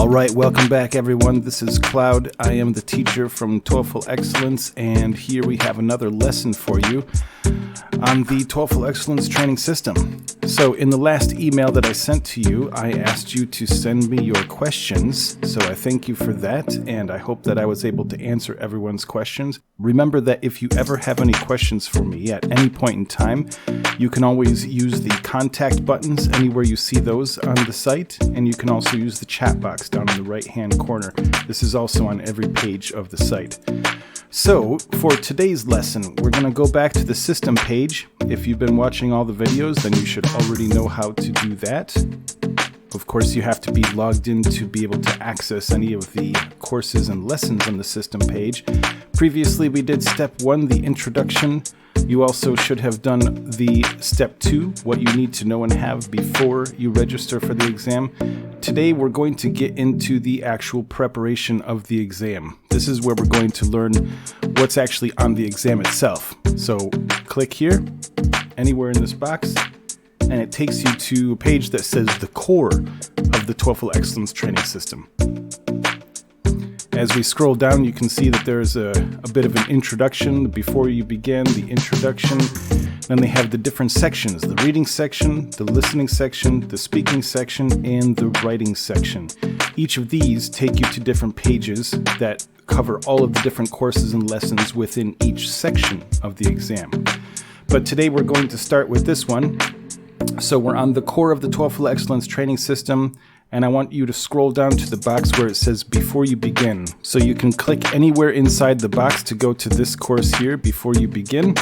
All right, welcome back everyone. This is Cloud. I am the teacher from TOEFL Excellence, and here we have another lesson for you on the TOEFL Excellence training system. So in the last email that I sent to you, I asked you to send me your questions. So I thank you for that, and I hope that I was able to answer everyone's questions. Remember that if you ever have any questions for me at any point in time, you can always use the contact buttons anywhere you see those on the site, and you can also use the chat box down in the right-hand corner. This is also on every page of the site. So, for today's lesson, we're going to go back to the system page. If you've been watching all the videos, then you should already know how to do that. Of course, you have to be logged in to be able to access any of the courses and lessons on the system page. Previously, we did step 1, the introduction. You also should have done the step 2, what you need to know and have before you register for the exam. Today we're going to get into the actual preparation of the exam. This is where we're going to learn what's actually on the exam itself. So click here, anywhere in this box, and it takes you to a page that says the core of the TOEFL Excellence training system. As we scroll down, you can see that there's a bit of an introduction before you begin, the introduction. Then they have the different sections, the reading section, the listening section, the speaking section, and the writing section. Each of these take you to different pages that cover all of the different courses and lessons within each section of the exam. But today we're going to start with this one. So we're on the core of the TOEFL Excellence training system, and I want you to scroll down to the box where it says before you begin. So you can click anywhere inside the box to go to this course here, before you begin.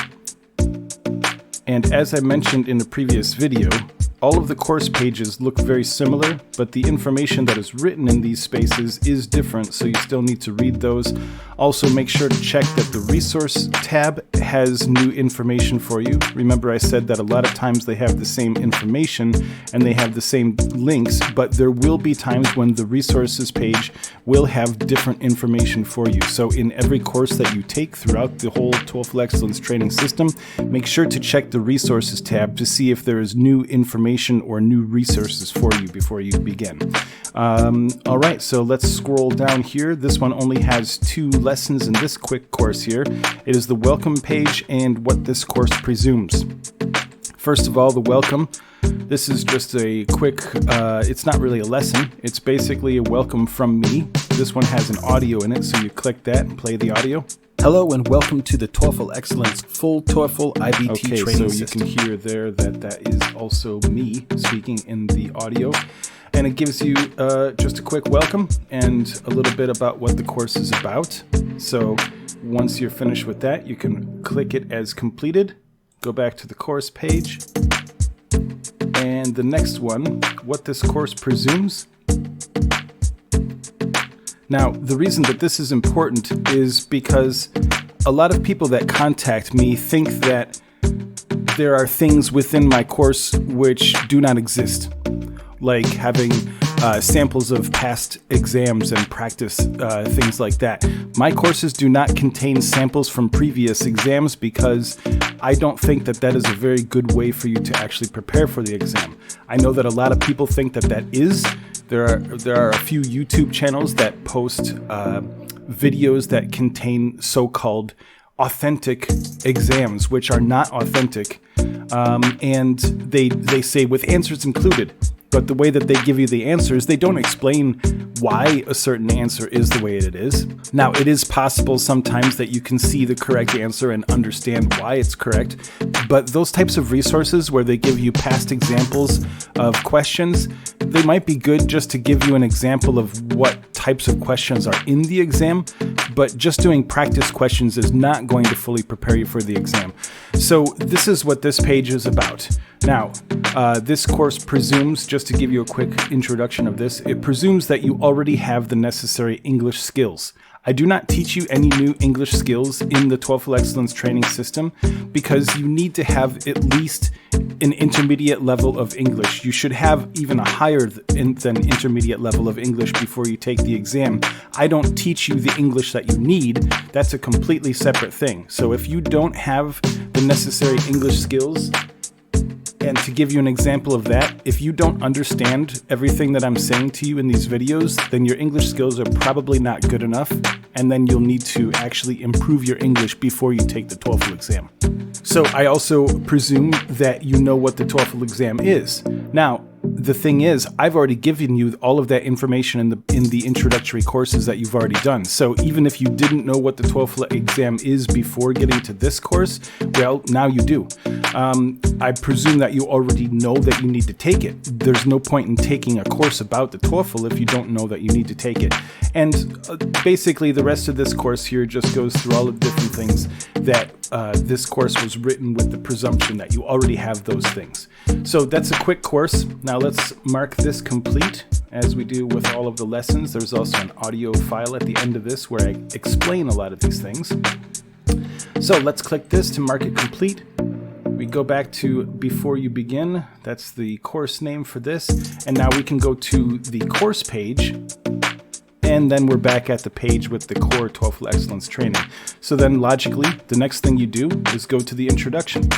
And as I mentioned in the previous video, all of the course pages look very similar, but the information that is written in these spaces is different, so you still need to read those. Also, make sure to check that the resource tab has new information for you. Remember, I said that a lot of times they have the same information and they have the same links, but there will be times when the resources page will have different information for you. So in every course that you take throughout the whole TOEFL Excellence training system, make sure to check the resources tab to see if there is new information or new resources for you before you begin. All right, so let's scroll down here. This one only has 2 lessons in this quick course here. It is the welcome page and what this course presumes. First of all, the welcome. This is just a quick, it's not really a lesson. It's basically a welcome from me. This one has an audio in it, so you click that and play the audio. Hello and welcome to the TOEFL Excellence Full TOEFL IBT Training System. So you can hear there that that is also me speaking in the audio. And it gives you just a quick welcome and a little bit about what the course is about. So once you're finished with that, you can click it as completed, go back to the course page. And the next one, what this course presumes. Now, the reason that this is important is because a lot of people that contact me think that there are things within my course which do not exist, like having samples of past exams and practice things like that. My courses do not contain samples from previous exams because I don't think that that is a very good way for you to actually prepare for the exam. I know that a lot of people think that that is. There are a few YouTube channels that post videos that contain so-called authentic exams, which are not authentic, and they say with answers included. But the way that they give you the answers, they don't explain why a certain answer is the way it is. Now, it is possible sometimes that you can see the correct answer and understand why it's correct, but those types of resources where they give you past examples of questions, they might be good just to give you an example of what types of questions are in the exam, but just doing practice questions is not going to fully prepare you for the exam. So this is what this page is about. Now, this course presumes, just to give you a quick introduction of this, it presumes that you already have the necessary English skills. I do not teach you any new English skills in the TOEFL Excellence training system because you need to have at least an intermediate level of English. You should have even a higher than intermediate level of English before you take the exam. I don't teach you the English that you need. That's a completely separate thing. So if you don't have the necessary English skills, And to give you an example of that, if you don't understand everything that I'm saying to you in these videos, then your English skills are probably not good enough, and then you'll need to actually improve your English before you take the TOEFL exam. So I also presume that you know what the TOEFL exam is. Now, the thing is, I've already given you all of that information in the introductory courses that you've already done. So even if you didn't know what the TOEFL exam is before getting to this course, well, now you do. I presume that you already know that you need to take it. There's no point in taking a course about the TOEFL if you don't know that you need to take it. And basically, the rest of this course here just goes through all of the different things that this course was written with the presumption that you already have those things. So that's a quick course. Now let's mark this complete as we do with all of the lessons. There's also an audio file at the end of this where I explain a lot of these things. So let's click this to mark it complete. We go back to before you begin. That's the course name for this. And now we can go to the course page. And then we're back at the page with the core TOEFL Excellence training. So then logically, the next thing you do is go to the introduction.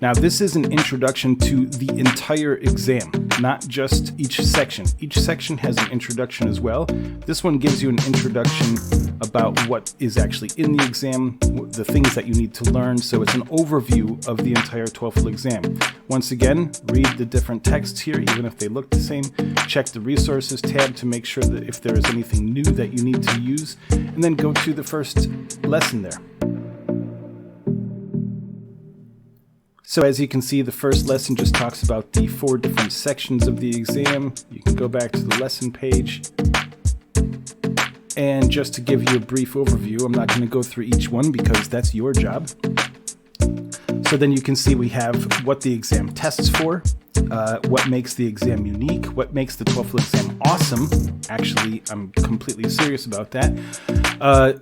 Now this is an introduction to the entire exam, not just each section. Each section has an introduction as well. This one gives you an introduction about what is actually in the exam, the things that you need to learn. So it's an overview of the entire TOEFL exam. Once again, read the different texts here, even if they look the same. Check the resources tab to make sure that if there is anything new that you need to use, and then go to the first lesson there. So as you can see, the first lesson just talks about the 4 different sections of the exam. You can go back to the lesson page. And just to give you a brief overview, I'm not going to go through each one because that's your job. So then you can see we have what the exam tests for, what makes the exam unique, what makes the TOEFL exam awesome. Actually, I'm completely serious about that.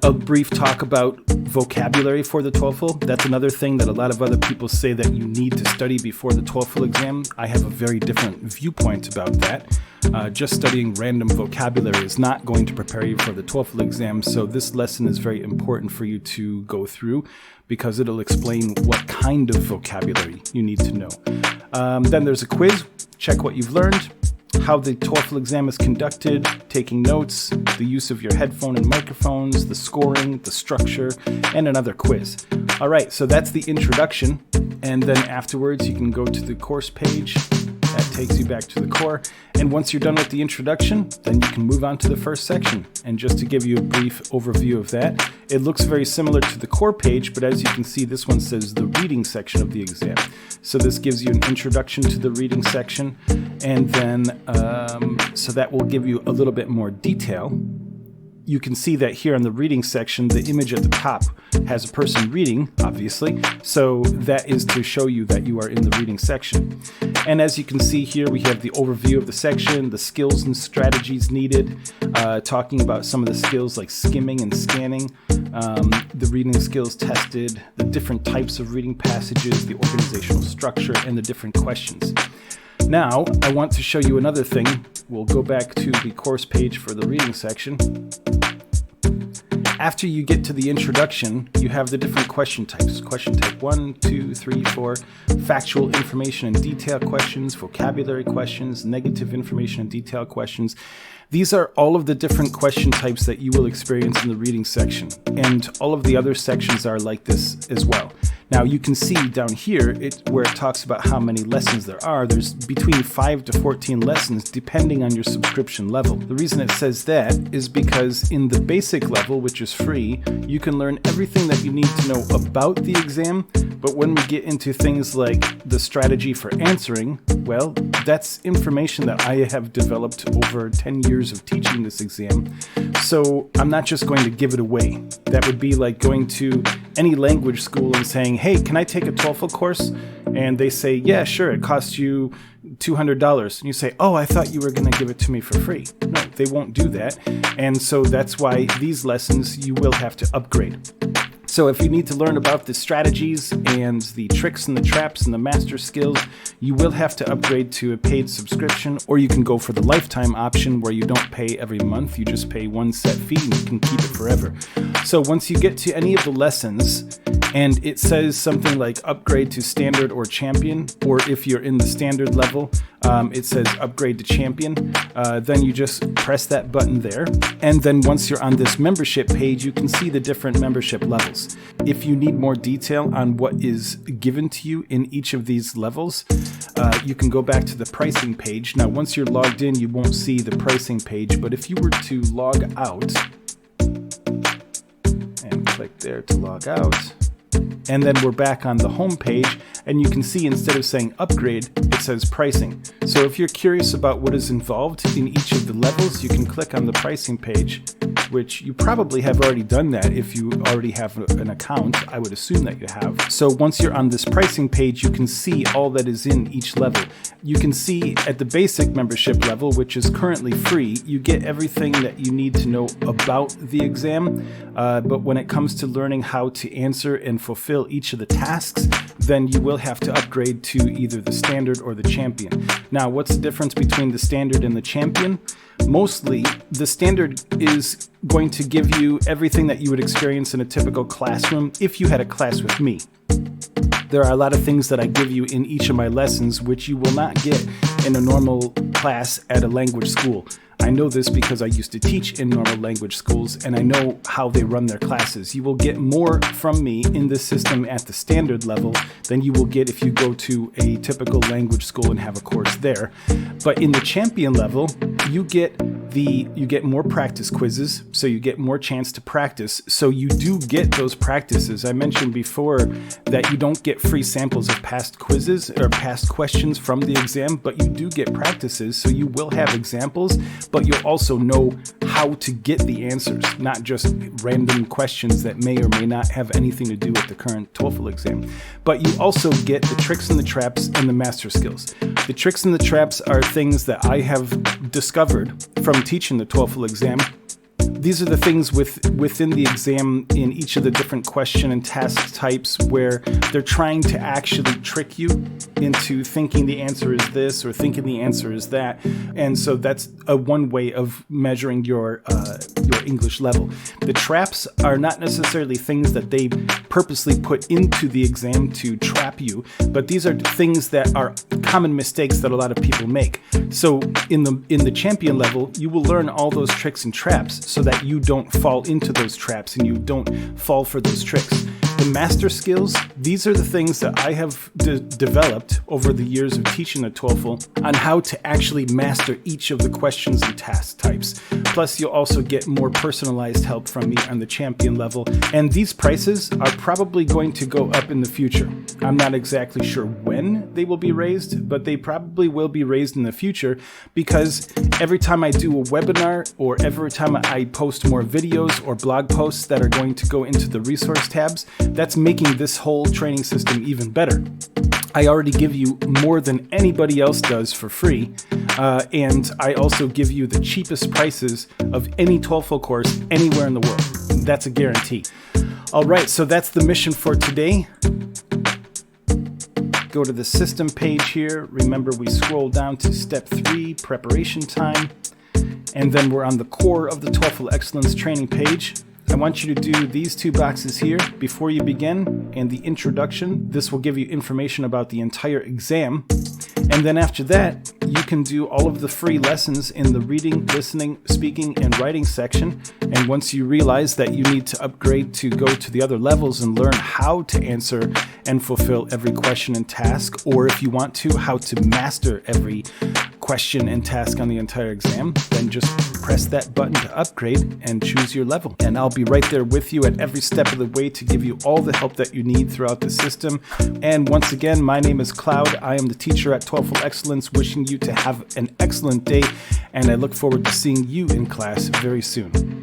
A brief talk about vocabulary for the TOEFL. That's another thing that a lot of other people say that you need to study before the TOEFL exam. I have a very different viewpoint about that. Just studying random vocabulary is not going to prepare you for the TOEFL exam, so this lesson is very important for you to go through because it'll explain what kind of vocabulary you need to know. Then there's a quiz. Check what you've learned, how the TOEFL exam is conducted, taking notes, the use of your headphone and microphones, the scoring, the structure, and another quiz. All right, so that's the introduction, and then afterwards you can go to the course page. That takes you back to the core, and once you're done with the introduction, then you can move on to the first section. And just to give you a brief overview of that, it looks very similar to the core page, but as you can see, this one says the reading section of the exam. So this gives you an introduction to the reading section, and then so that will give you a little bit more detail. You can see that here in the reading section, the image at the top has a person reading, obviously. So that is to show you that you are in the reading section. And as you can see here, we have the overview of the section, the skills and strategies needed, talking about some of the skills like skimming and scanning, the reading skills tested, the different types of reading passages, the organizational structure, and the different questions. Now, I want to show you another thing. We'll go back to the course page for the reading section. After you get to the introduction, you have the different question types. Question type 1, 2, 3, 4, factual information and detail questions, vocabulary questions, negative information and detail questions. These are all of the different question types that you will experience in the reading section, and all of the other sections are like this as well. Now you can see down here where it talks about how many lessons there are. There's between 5 to 14 lessons depending on your subscription level. The reason it says that is because in the basic level, which is free, you can learn everything that you need to know about the exam, but when we get into things like the strategy for answering, well, that's information that I have developed over 10 years of teaching this exam. So I'm not just going to give it away. That would be like going to any language school and saying, hey, can I take a TOEFL course? And they say, yeah, sure, it costs you $200. And you say, oh, I thought you were going to give it to me for free. No, they won't do that. And so that's why these lessons you will have to upgrade. So if you need to learn about the strategies and the tricks and the traps and the master skills, you will have to upgrade to a paid subscription, or you can go for the lifetime option where you don't pay every month, you just pay one set fee and you can keep it forever. So once you get to any of the lessons And it says something like upgrade to standard or champion, or if you're in the standard level, it says upgrade to champion. Then you just press that button there. And then once you're on this membership page, you can see the different membership levels. If you need more detail on what is given to you in each of these levels, you can go back to the pricing page. Now, once you're logged in, you won't see the pricing page, but if you were to log out and click there to log out, and then we're back on the home page, and you can see instead of saying upgrade, it says pricing. So if you're curious about what is involved in each of the levels, you can click on the pricing page, which you probably have already done that if you already have an account. I would assume that you have. So once you're on this pricing page, you can see all that is in each level. You can see at the basic membership level, which is currently free, you get everything that you need to know about the exam. But when it comes to learning how to answer and fulfill each of the tasks, then you will have to upgrade to either the standard or the champion. Now, what's the difference between the standard and the champion? Mostly, the standard is going to give you everything that you would experience in a typical classroom if you had a class with me. There are a lot of things that I give you in each of my lessons which you will not get in a normal class at a language school. I know this because I used to teach in normal language schools, and I know how they run their classes. You will get more from me in this system at the standard level than you will get if you go to a typical language school and have a course there. But in the champion level, you get more practice quizzes, so you get more chance to practice. So you do get those practices. I mentioned before that you don't get free samples of past quizzes or past questions from the exam, but you do get practices. So you will have examples, but you'll also know how to get the answers, not just random questions that may or may not have anything to do with the current TOEFL exam. But you also get the tricks and the traps and the master skills. The tricks and the traps are things that I have discovered from teaching the TOEFL exam. These are the things within the exam in each of the different question and task types where they're trying to actually trick you into thinking the answer is this or thinking the answer is that. And so that's one way of measuring your English level. The traps are not necessarily things that they purposely put into the exam to trap you, but these are things that are common mistakes that a lot of people make. So in the champion level, you will learn all those tricks and traps so that you don't fall into those traps and you don't fall for those tricks. The master skills, these are the things that I have developed over the years of teaching the TOEFL on how to actually master each of the questions and task types. Plus, you'll also get more personalized help from me on the champion level. And these prices are probably going to go up in the future. I'm not exactly sure when they will be raised, but they probably will be raised in the future because every time I do a webinar or every time I post more videos or blog posts that are going to go into the resource tabs, that's making this whole training system even better. I already give you more than anybody else does for free, and I also give you the cheapest prices of any TOEFL course anywhere in the world. That's a guarantee. All right, so that's the mission for today. Go to the system page here. Remember, we scroll down to step 3, preparation time, and then we're on the core of the TOEFL Excellence training page. I want you to do these 2 boxes here before you begin and the introduction. This will give you information about the entire exam. And then after that, you can do all of the free lessons in the reading, listening, speaking, and writing section. And once you realize that you need to upgrade to go to the other levels and learn how to answer and fulfill every question and task, or if you want to, how to master every question and task on the entire exam, then just press that button to upgrade and choose your level. And I'll be right there with you at every step of the way to give you all the help that you need throughout the system. And once again, my name is Cloud. I am the teacher at TOEFL Excellence, wishing you to have an excellent day, and I look forward to seeing you in class very soon.